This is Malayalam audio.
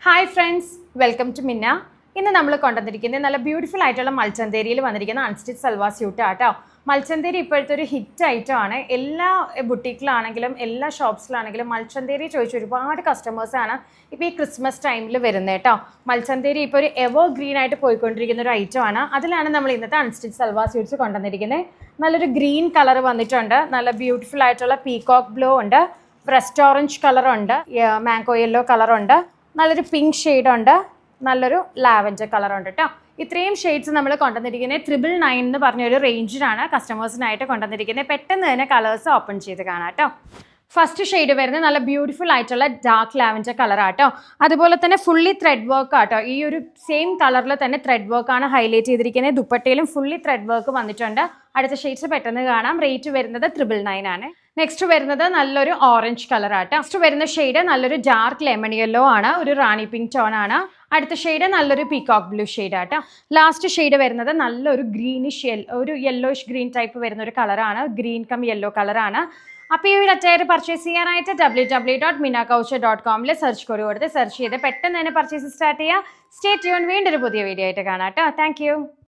ഹായ് ഫ്രണ്ട്സ്, വെൽക്കം ടു മിന്ന. ഇന്ന് നമ്മൾ കൊണ്ടുവന്നിരിക്കുന്നത് നല്ല ബ്യൂട്ടിഫുൾ ആയിട്ടുള്ള മൽച്ചന്തേരിയിൽ വന്നിരിക്കുന്ന അൺസ്റ്റിച്ച് സൽവാർ സ്യൂട്ട് ആട്ടോ. മൽച്ചന്തേരി ഇപ്പോഴത്തെ ഒരു ഹിറ്റ് ഐറ്റം ആണ്. എല്ലാ ബുട്ടീക്കിലാണെങ്കിലും എല്ലാ ഷോപ്സിലാണെങ്കിലും മൽച്ചന്തേരി ചോദിച്ച ഒരുപാട് കസ്റ്റമേഴ്സാണ് ഇപ്പോൾ ഈ ക്രിസ്മസ് ടൈമിൽ വരുന്നത് കേട്ടോ. മൽച്ചന്തേരി ഇപ്പോൾ ഒരു എവർ ഗ്രീൻ ആയിട്ട് പോയിക്കൊണ്ടിരിക്കുന്ന ഒരു ഐറ്റം ആണ്. അതിലാണ് നമ്മൾ ഇന്നത്തെ അൺസ്റ്റിച്ച് സൽവാർ സ്യൂട്ട്സ് കൊണ്ടുവന്നിരിക്കുന്നത്. നല്ലൊരു ഗ്രീൻ കളർ വന്നിട്ടുണ്ട്, നല്ല ബ്യൂട്ടിഫുൾ ആയിട്ടുള്ള പീകോക്ക് ബ്ലൂ ഉണ്ട്, ബ്രസ്റ്റ് ഓറഞ്ച് കളറുണ്ട്, മാംഗോ യെല്ലോ കളറുണ്ട്, നല്ലൊരു പിങ്ക് ഷെയ്ഡുണ്ട്, നല്ലൊരു ലാവൻഡർ കളറുണ്ട് കേട്ടോ. ഇത്രയും ഷെയ്ഡ്സ് നമ്മൾ കൊണ്ടുവന്നിരിക്കുന്നത് 999 എന്ന് പറഞ്ഞൊരു റേഞ്ചിലാണ് കസ്റ്റമേഴ്സിനായിട്ട് കൊണ്ടുവന്നിരിക്കുന്നത്. പെട്ടെന്ന് തന്നെ കളേഴ്സ് ഓപ്പൺ ചെയ്ത് കാണാം കേട്ടോ. ഫസ്റ്റ് ഷെയ്ഡ് വരുന്നത് നല്ല ബ്യൂട്ടിഫുൾ ആയിട്ടുള്ള ഡാർക്ക് ലാവൻഡർ കളറാട്ടോ. അതുപോലെ തന്നെ ഫുള്ളി ത്രെഡ് വർക്ക് ആട്ടോ. ഈ ഒരു സെയിം കളറിൽ തന്നെ ത്രെഡ് വർക്കാണ് ഹൈലൈറ്റ് ചെയ്തിരിക്കുന്നത്. ദുപ്പട്ടയിലും ഫുള്ളി ത്രെഡ് വർക്ക് വന്നിട്ടുണ്ട്. അടുത്ത ഷെയ്ഡ്സ് പെട്ടെന്ന് കാണാം. റേറ്റ് വരുന്നത് 999 ആണ്. നെക്സ്റ്റ് വരുന്നത് നല്ലൊരു ഓറഞ്ച് കളർ ആട്ടോ. നെക്സ്റ്റ് വരുന്ന ഷെയ്ഡ് നല്ലൊരു ഡാർക്ക് ലെമൺ യെല്ലോ ആണ്, ഒരു റാണി പിങ്ക് ടോൺ ആണ്. അടുത്ത ഷെയ്ഡ് നല്ലൊരു പീകോക്ക് ബ്ലൂ ഷെയ്ഡ് ആട്ടോ. ലാസ്റ്റ് ഷെയ്ഡ് വരുന്നത് നല്ലൊരു ഗ്രീനിഷ് ഒരു യെല്ലോയിഷ് ഗ്രീൻ ടൈപ്പ് വരുന്ന ഒരു കളറാണ്, ഗ്രീൻ കം യെല്ലോ കളറാണ്. അപ്പോൾ ഈ ഒരു അറ്റയർ പർച്ചേസ് ചെയ്യാനായിട്ട് www.minakoucher.com സെർച്ച് കോഡ് കൊടുത്ത് സെർച്ച് ചെയ്ത് പെട്ടെന്ന് തന്നെ പർച്ചേസ് സ്റ്റാർട്ട് ചെയ്യുക. Stay tune. വീണ്ടും ഒരു പുതിയ വീഡിയോ ആയിട്ട് കാണാം കേട്ടോ. താങ്ക്